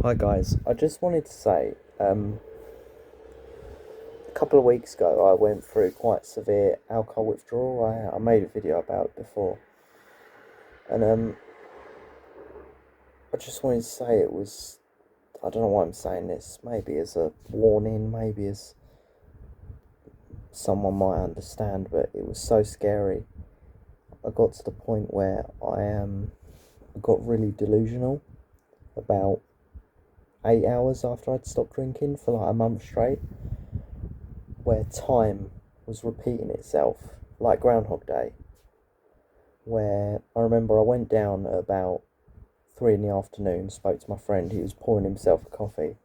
Hi guys, I just wanted to say, a couple of weeks ago I went through quite severe alcohol withdrawal. I made a video about it before, and I just wanted to say it was, I don't know why I'm saying this, maybe as a warning, maybe as someone might understand, but it was so scary. I got to the point where I got really delusional about 8 hours after I'd stopped drinking for like a month straight, where time was repeating itself like Groundhog Day. Where I remember I went down at about 3 in the afternoon, spoke to my friend, he was pouring himself a coffee,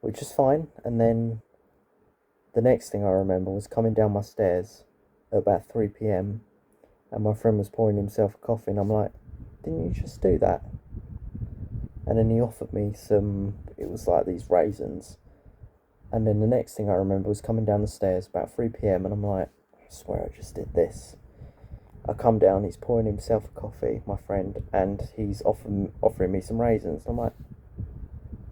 which is fine. And then the next thing I remember was coming down my stairs at about 3 p.m. and my friend was pouring himself a coffee, and I'm like, didn't you just do that? And then he offered me some, it was like these raisins. And then the next thing I remember was coming down the stairs about 3 p.m. and I'm like, I swear I just did this. I come down, he's pouring himself a coffee, my friend, and he's offering me some raisins. I'm like,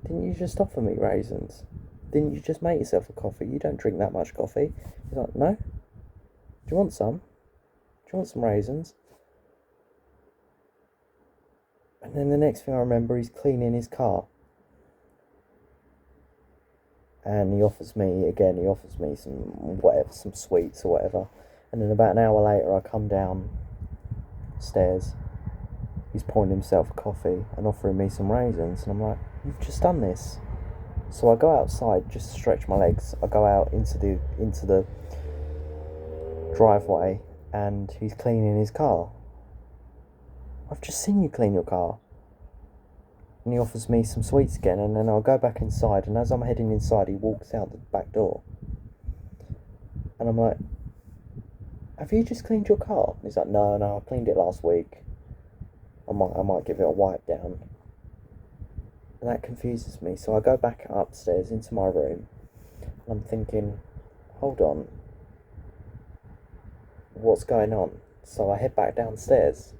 didn't you just offer me raisins? Didn't you just make yourself a coffee? You don't drink that much coffee. He's like, no. Do you want some? Do you want some raisins? And then the next thing I remember, he's cleaning his car. And he offers me some whatever, some sweets or whatever. And then about an hour later, I come downstairs. He's pouring himself a coffee and offering me some raisins, and I'm like, "You've just done this." So I go outside just to stretch my legs. I go out into the driveway, and he's cleaning his car. I've just seen you clean your car. And he offers me some sweets again, and then I'll go back inside. And as I'm heading inside, he walks out the back door, and I'm like, have you just cleaned your car? And he's like, no, I cleaned it last week. I might give it a wipe down. And that confuses me. So I go back upstairs into my room, and I'm thinking, hold on, what's going on? So I head back downstairs,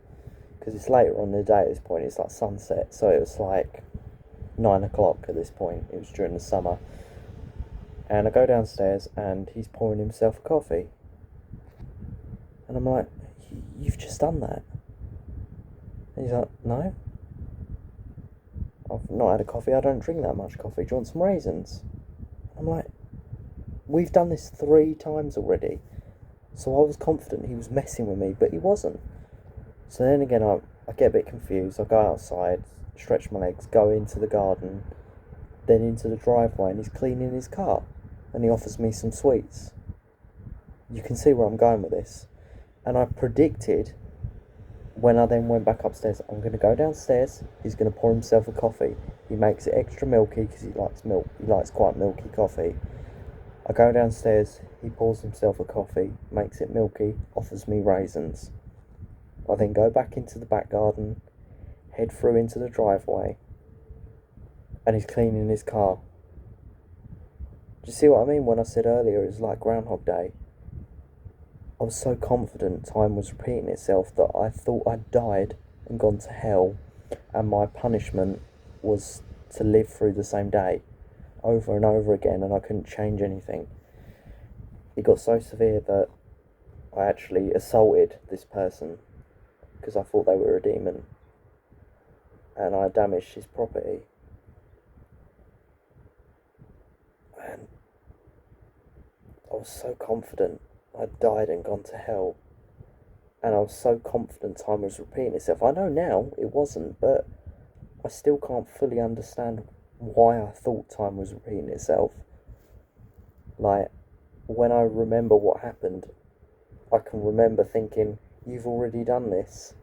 because it's later on in the day at this point. It's like sunset, so it was like 9 o'clock at this point. It was during the summer. And I go downstairs, and he's pouring himself a coffee. And I'm like, you've just done that. And he's like, no, I've not had a coffee. I don't drink that much coffee. Do you want some raisins? I'm like, we've done this 3 times already. So I was confident he was messing with me, but he wasn't. So then again, I get a bit confused. I go outside, stretch my legs, go into the garden, then into the driveway, and he's cleaning his car. And he offers me some sweets. You can see where I'm going with this. And I predicted, when I then went back upstairs, I'm going to go downstairs, he's going to pour himself a coffee. He makes it extra milky because he likes milk. He likes quite milky coffee. I go downstairs, he pours himself a coffee, makes it milky, offers me raisins. I then go back into the back garden, head through into the driveway, and he's cleaning his car. Do you see what I mean when I said earlier it was like Groundhog Day? I was so confident time was repeating itself that I thought I'd died and gone to hell, and my punishment was to live through the same day over and over again, and I couldn't change anything. It got so severe that I actually assaulted this person because I thought they were a demon, and I damaged his property. And I was so confident I'd died and gone to hell, and I was so confident time was repeating itself. I know now it wasn't, but I still can't fully understand why I thought time was repeating itself. Like, when I remember what happened, I can remember thinking, you've already done this.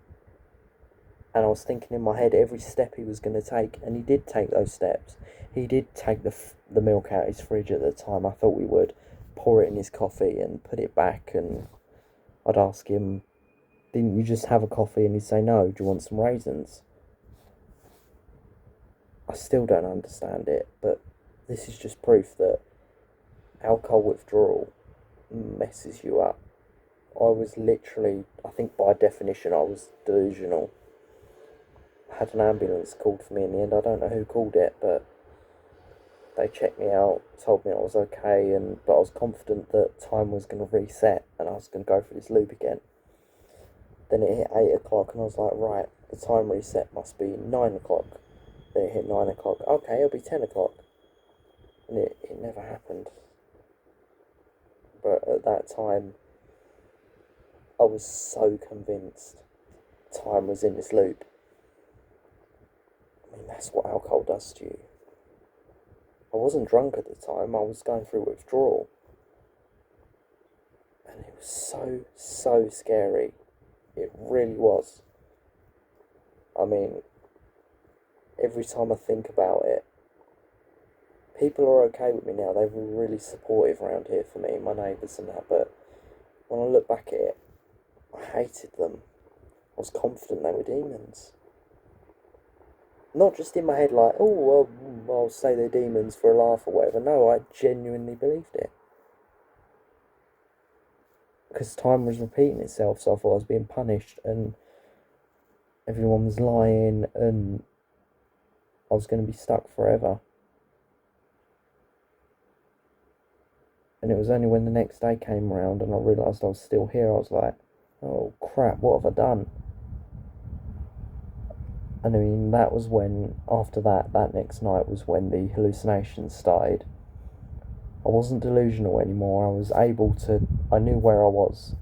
And I was thinking in my head every step he was going to take, and he did take those steps. He did take the milk out of his fridge at the time I thought we would, pour it in his coffee and put it back, and I'd ask him, didn't you just have a coffee? And he'd say, no, do you want some raisins? I still don't understand it, but this is just proof that alcohol withdrawal messes you up. I was literally, I think by definition, I was delusional. had an ambulance called for me in the end. I don't know who called it, but they checked me out, told me I was okay, but I was confident that time was going to reset and I was going to go through this loop again. Then it hit 8 o'clock and I was like, right, the time reset must be 9 o'clock. Then it hit 9 o'clock. Okay, it'll be 10 o'clock. And it never happened. But at that time, I was so convinced time was in this loop. I mean, that's what alcohol does to you. I wasn't drunk at the time, I was going through withdrawal. And it was so scary. It really was. I mean, every time I think about it, people are okay with me now. They were really supportive around here for me, my neighbours and that. But when I look back at it, I hated them. I was confident they were demons. Not just in my head like, oh, well, I'll say they're demons for a laugh or whatever. No, I genuinely believed it. Because time was repeating itself, so I thought I was being punished and everyone was lying and I was going to be stuck forever. And it was only when the next day came around and I realised I was still here, I was like, oh crap, what have I done? And I mean, that was when, after that next night was when the hallucinations started. I wasn't delusional anymore. I knew where I was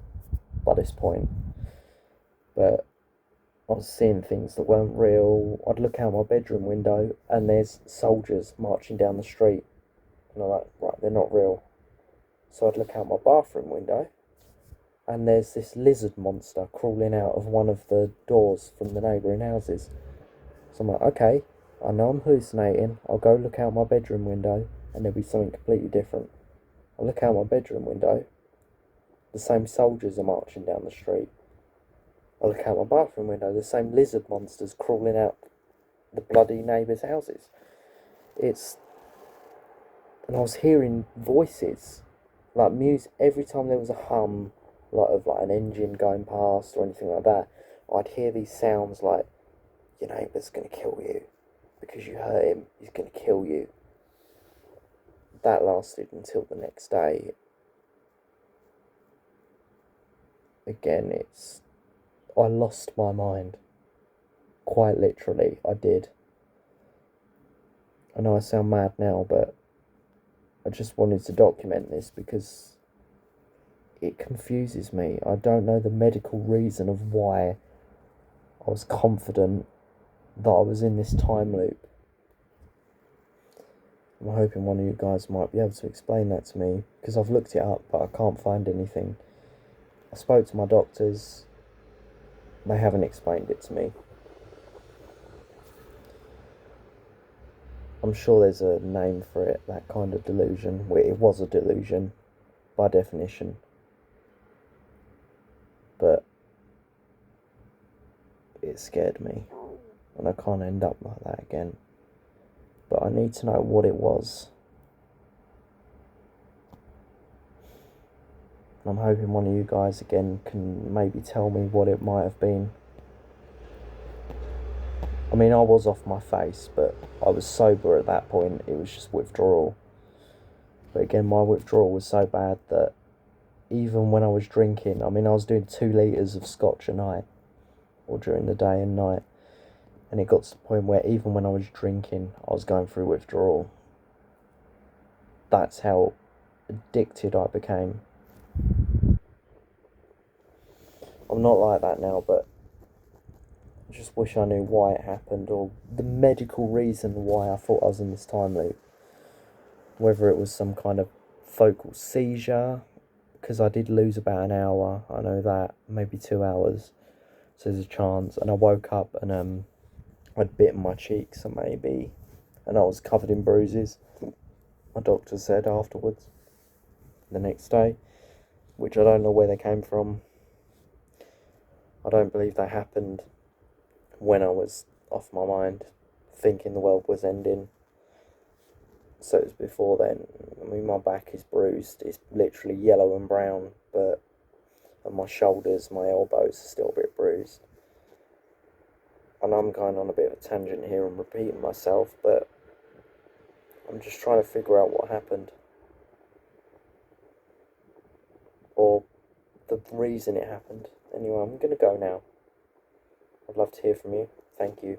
by this point. But I was seeing things that weren't real. I'd look out my bedroom window and there's soldiers marching down the street. And I'm like, right, they're not real. So I'd look out my bathroom window and there's this lizard monster crawling out of one of the doors from the neighbouring houses. So I'm like, okay, I know I'm hallucinating. I'll go look out my bedroom window and there'll be something completely different. I look out my bedroom window, the same soldiers are marching down the street. I look out my bathroom window, the same lizard monsters crawling out the bloody neighbours' houses. And I was hearing voices, like music, every time there was a hum, of an engine going past or anything like that, I'd hear these sounds like, your neighbour's going to kill you, because you hurt him, he's going to kill you. That lasted until the next day. Again, I lost my mind. Quite literally, I did. I know I sound mad now, but I just wanted to document this because it confuses me. I don't know the medical reason of why I was confident that I was in this time loop. I'm hoping one of you guys might be able to explain that to me, because I've looked it up but I can't find anything. I spoke to my doctors, they haven't explained it to me. I'm sure there's a name for it, that kind of delusion. It was a delusion by definition, but it scared me and I can't end up like that again. But I need to know what it was. I'm hoping one of you guys again can maybe tell me what it might have been. I mean, I was off my face, but I was sober at that point. It was just withdrawal. But again, my withdrawal was so bad that even when I was drinking, I mean, I was doing 2 litres of scotch a night, or during the day and night. And it got to the point where even when I was drinking, I was going through withdrawal. That's how addicted I became. I'm not like that now, but I just wish I knew why it happened, or the medical reason why I thought I was in this time loop. Whether it was some kind of focal seizure, because I did lose about an hour, I know that, maybe 2 hours, so there's a chance. And I woke up and I'd bitten my cheeks, and I was covered in bruises. My doctor said afterwards, the next day, which I don't know where they came from. I don't believe they happened when I was off my mind, thinking the world was ending. So it was before then. I mean, my back is bruised, it's literally yellow and brown, and my shoulders, my elbows are still a bit bruised. I know I'm going on a bit of a tangent here and repeating myself, but I'm just trying to figure out what happened. Or the reason it happened. Anyway, I'm going to go now. I'd love to hear from you. Thank you.